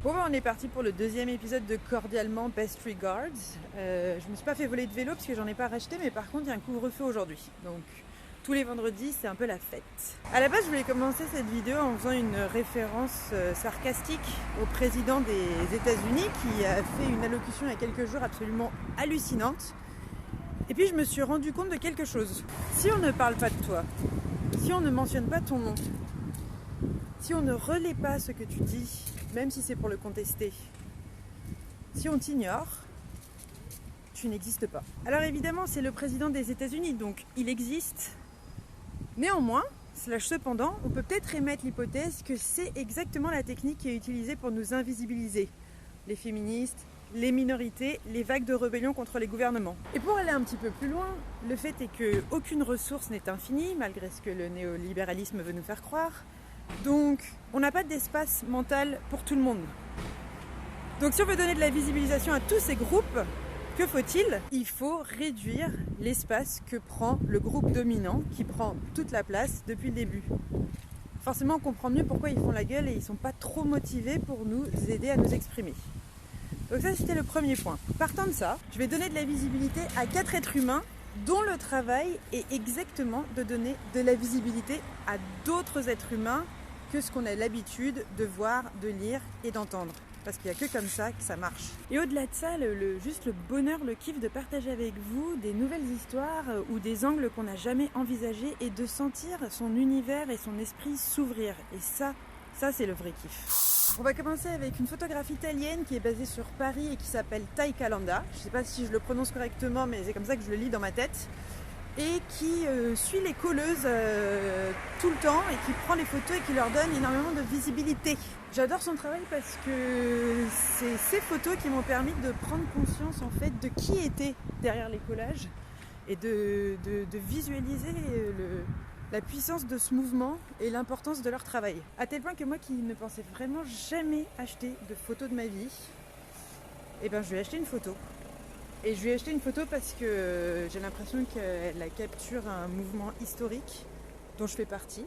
Bon bah on est parti pour le deuxième épisode de Cordialement Best Regards. Je me suis pas fait voler de vélo parce que j'en ai pas racheté, mais par contre il y a un couvre-feu aujourd'hui. Donc tous les vendredis c'est un peu la fête. À la base je voulais commencer cette vidéo en faisant une référence sarcastique au président des États-Unis qui a fait une allocution il y a quelques jours absolument hallucinante. Et puis je me suis rendu compte de quelque chose. Si on ne parle pas de toi, si on ne mentionne pas ton nom, si on ne relaie pas ce que tu dis, même si c'est pour le contester, si on t'ignore, tu n'existes pas. Alors évidemment, c'est le président des États-Unis, donc il existe. Néanmoins, cependant, on peut peut-être émettre l'hypothèse que c'est exactement la technique qui est utilisée pour nous invisibiliser. Les féministes, les minorités, les vagues de rébellion contre les gouvernements. Et pour aller un petit peu plus loin, le fait est qu'aucune ressource n'est infinie, malgré ce que le néolibéralisme veut nous faire croire. Donc, on n'a pas d'espace mental pour tout le monde. Donc, si on veut donner de la visibilisation à tous ces groupes, que faut-il ? Il faut réduire l'espace que prend le groupe dominant, qui prend toute la place depuis le début. Forcément, on comprend mieux pourquoi ils font la gueule et ils ne sont pas trop motivés pour nous aider à nous exprimer. Donc ça, c'était le premier point. Partant de ça, je vais donner de la visibilité à 4 êtres humains dont le travail est exactement de donner de la visibilité à d'autres êtres humains que ce qu'on a l'habitude de voir, de lire et d'entendre. Parce qu'il n'y a que comme ça que ça marche. Et au-delà de ça, juste le bonheur, le kiff de partager avec vous des nouvelles histoires ou des angles qu'on n'a jamais envisagés et de sentir son univers et son esprit s'ouvrir. Et ça c'est le vrai kiff. On va commencer avec une photographie italienne qui est basée sur Paris et qui s'appelle Tai Calanda. Je ne sais pas si je le prononce correctement, mais c'est comme ça que je le lis dans ma tête. Et qui suit les colleuses tout le temps et qui prend les photos et qui leur donne énormément de visibilité. J'adore son travail parce que c'est ces photos qui m'ont permis de prendre conscience en fait de qui était derrière les collages et de visualiser la puissance de ce mouvement et l'importance de leur travail. À tel point que moi qui ne pensais vraiment jamais acheter de photos de ma vie, je vais acheter une photo. Et je lui ai acheté une photo parce que j'ai l'impression qu'elle capture un mouvement historique dont je fais partie.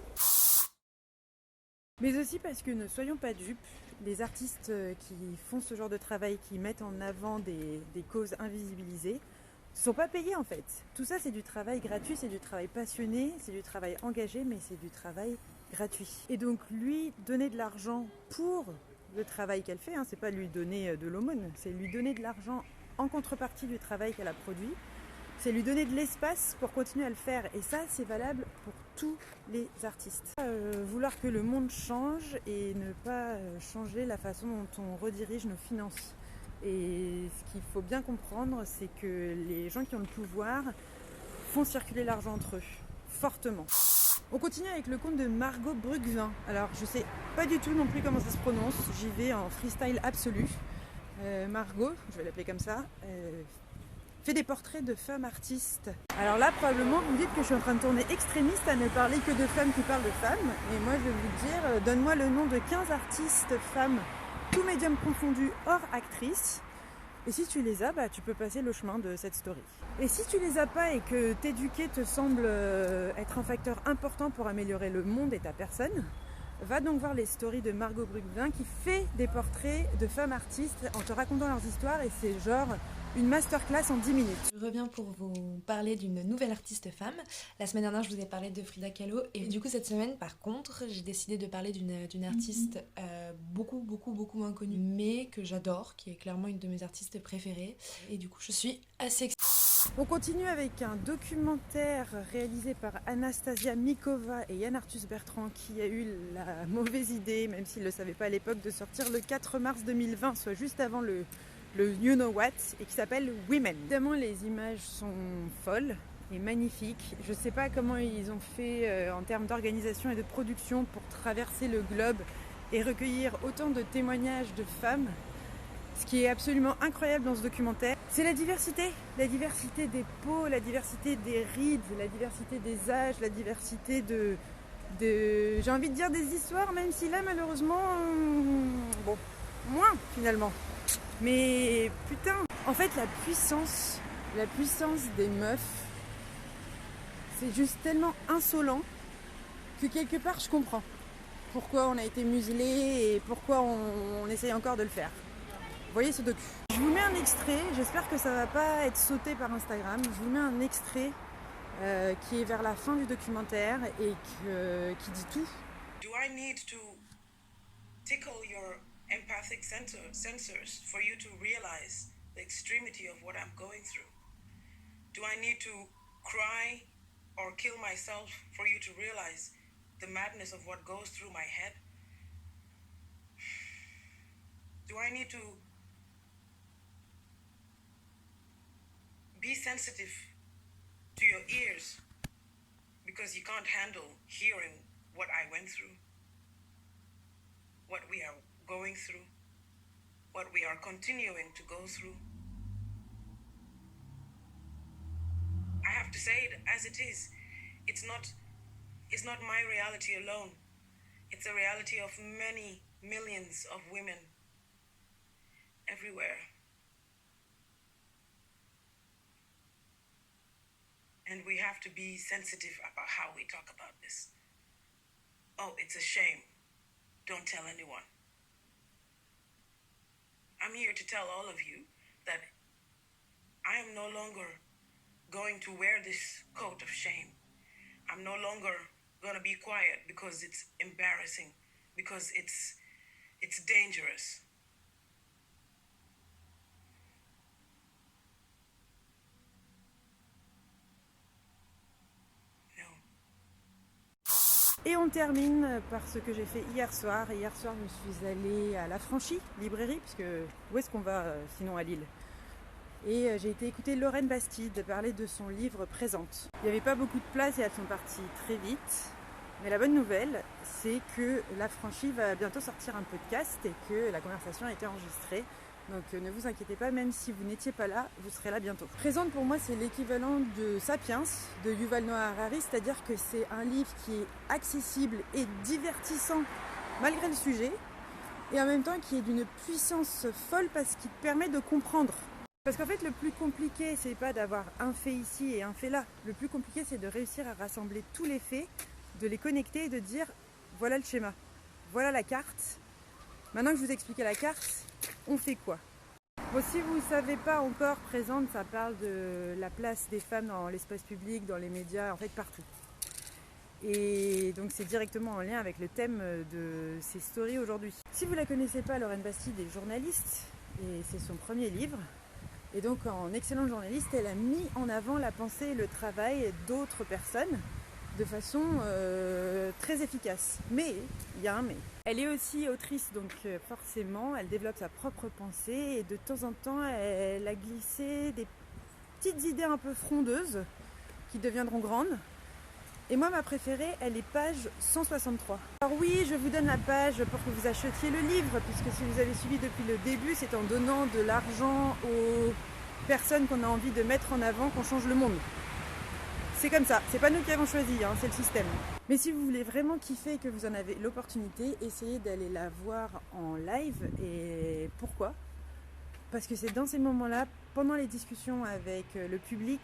Mais aussi parce que ne soyons pas dupes, les artistes qui font ce genre de travail, qui mettent en avant des causes invisibilisées, ne sont pas payés en fait. Tout ça c'est du travail gratuit, c'est du travail passionné, c'est du travail engagé, mais c'est du travail gratuit. Et donc lui donner de l'argent pour le travail qu'elle fait, c'est pas lui donner de l'aumône, c'est lui donner de l'argent en contrepartie du travail qu'elle a produit, c'est lui donner de l'espace pour continuer à le faire. Et ça, c'est valable pour tous les artistes. Vouloir que le monde change et ne pas changer la façon dont on redirige nos finances. Et ce qu'il faut bien comprendre, c'est que les gens qui ont le pouvoir font circuler l'argent entre eux, fortement. On continue avec le compte de Margot Brugvin. Alors, je sais pas du tout non plus comment ça se prononce, j'y vais en freestyle absolu. Margot, je vais l'appeler comme ça, fait des portraits de femmes artistes. Alors là, probablement, vous me dites que je suis en train de tourner extrémiste à ne parler que de femmes qui parlent de femmes. Et moi, je vais vous dire, donne-moi le nom de 15 artistes femmes, tous médiums confondus, hors actrices. Et si tu les as, tu peux passer le chemin de cette story. Et si tu les as pas et que t'éduquer te semble être un facteur important pour améliorer le monde et ta personne, va donc voir les stories de Margot Brugvin qui fait des portraits de femmes artistes en te racontant leurs histoires et c'est genre une masterclass en 10 minutes. Je reviens pour vous parler d'une nouvelle artiste femme. La semaine dernière, je vous ai parlé de Frida Kahlo et du coup cette semaine, par contre, j'ai décidé de parler d'une artiste beaucoup moins connue mais que j'adore, qui est clairement une de mes artistes préférées et du coup je suis assez excitée. On continue avec un documentaire réalisé par Anastasia Mikova et Yann Arthus Bertrand qui a eu la mauvaise idée, même s'il ne le savait pas à l'époque, de sortir le 4 mars 2020, soit juste avant le You Know What, et qui s'appelle Women. Évidemment, les images sont folles et magnifiques. Je ne sais pas comment ils ont fait en termes d'organisation et de production pour traverser le globe et recueillir autant de témoignages de femmes. Ce qui est absolument incroyable dans ce documentaire, c'est la diversité des peaux, la diversité des rides, la diversité des âges, la diversité de j'ai envie de dire des histoires, même si là malheureusement, moins finalement. Mais putain, en fait la puissance des meufs, c'est juste tellement insolent que quelque part je comprends. pourquoi on a été muselé et pourquoi on essaye encore de le faire. Voyez ce docu. Je vous mets un extrait, j'espère que ça va pas être sauté par Instagram. Je vous mets un extrait qui est vers la fin du documentaire et qui dit tout. Do I need to tickle your empathic sensors for you to realize the extremity of what I'm going through? Do I need to cry or kill myself for you to realize the madness of what goes through my head? Do I need to be sensitive to your ears because you can't handle hearing what I went through, what we are going through, what we are continuing to go through? I have to say it as it is. It's not my reality alone. It's a reality of many millions of women everywhere. And we have to be sensitive about how we talk about this. Oh, it's a shame. Don't tell anyone. I'm here to tell all of you that I am no longer going to wear this coat of shame. I'm no longer going to be quiet because it's embarrassing, because it's dangerous. Et on termine par ce que j'ai fait hier soir. Hier soir, je suis allée à La Franchie, librairie, parce que où est-ce qu'on va sinon à Lille? Et j'ai été écouter Lorraine Bastide parler de son livre Présente. Il n'y avait pas beaucoup de place et elles sont parties très vite. Mais la bonne nouvelle, c'est que La Franchie va bientôt sortir un podcast et que la conversation a été enregistrée. Donc ne vous inquiétez pas, même si vous n'étiez pas là, vous serez là bientôt. Présente pour moi, c'est l'équivalent de Sapiens de Yuval Noah Harari, c'est-à-dire que c'est un livre qui est accessible et divertissant malgré le sujet, et en même temps qui est d'une puissance folle parce qu'il te permet de comprendre. Parce qu'en fait, le plus compliqué, c'est pas d'avoir un fait ici et un fait là. Le plus compliqué, c'est de réussir à rassembler tous les faits, de les connecter et de dire voilà le schéma, voilà la carte. Maintenant que je vous ai expliqué la carte, on fait quoi? Bon, si vous ne savez pas encore, Présente, ça parle de la place des femmes dans l'espace public, dans les médias, en fait partout. Et donc c'est directement en lien avec le thème de ces stories aujourd'hui. Si vous ne la connaissez pas, Lorraine Bastide est journaliste et c'est son premier livre. Et donc en excellente journaliste, elle a mis en avant la pensée et le travail d'autres personnes de façon très efficace. Mais, il y a un mais. Elle est aussi autrice, donc forcément, elle développe sa propre pensée et de temps en temps, elle a glissé des petites idées un peu frondeuses qui deviendront grandes. Et moi, ma préférée, elle est page 163. Alors oui, je vous donne la page pour que vous achetiez le livre, puisque si vous avez suivi depuis le début, c'est en donnant de l'argent aux personnes qu'on a envie de mettre en avant qu'on change le monde. C'est comme ça, c'est pas nous qui avons choisi, hein, c'est le système. Mais si vous voulez vraiment kiffer et que vous en avez l'opportunité, essayez d'aller la voir en live. Et pourquoi? Parce que c'est dans ces moments-là, pendant les discussions avec le public,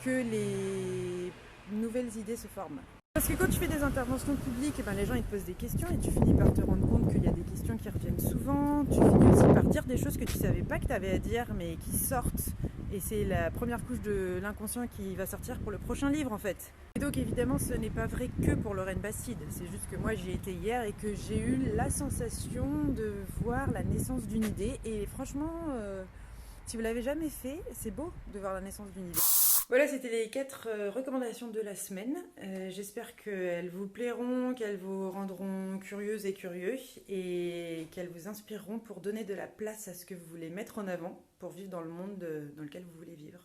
que les nouvelles idées se forment. Parce que quand tu fais des interventions publiques, les gens ils te posent des questions et tu finis par te rendre compte qu'il y a des questions qui reviennent souvent. Tu finis aussi par dire des choses que tu savais pas que tu avais à dire mais qui sortent. Et c'est la première couche de l'inconscient qui va sortir pour le prochain livre en fait. Et donc évidemment ce n'est pas vrai que pour Lorraine Bastide. C'est juste que moi j'y étais hier et que j'ai eu la sensation de voir la naissance d'une idée. Et franchement, si vous l'avez jamais fait, c'est beau de voir la naissance d'une idée. Voilà, c'était les 4 recommandations de la semaine. J'espère qu'elles vous plairont, qu'elles vous rendront curieuses et curieux et qu'elles vous inspireront pour donner de la place à ce que vous voulez mettre en avant pour vivre dans le monde dans lequel vous voulez vivre.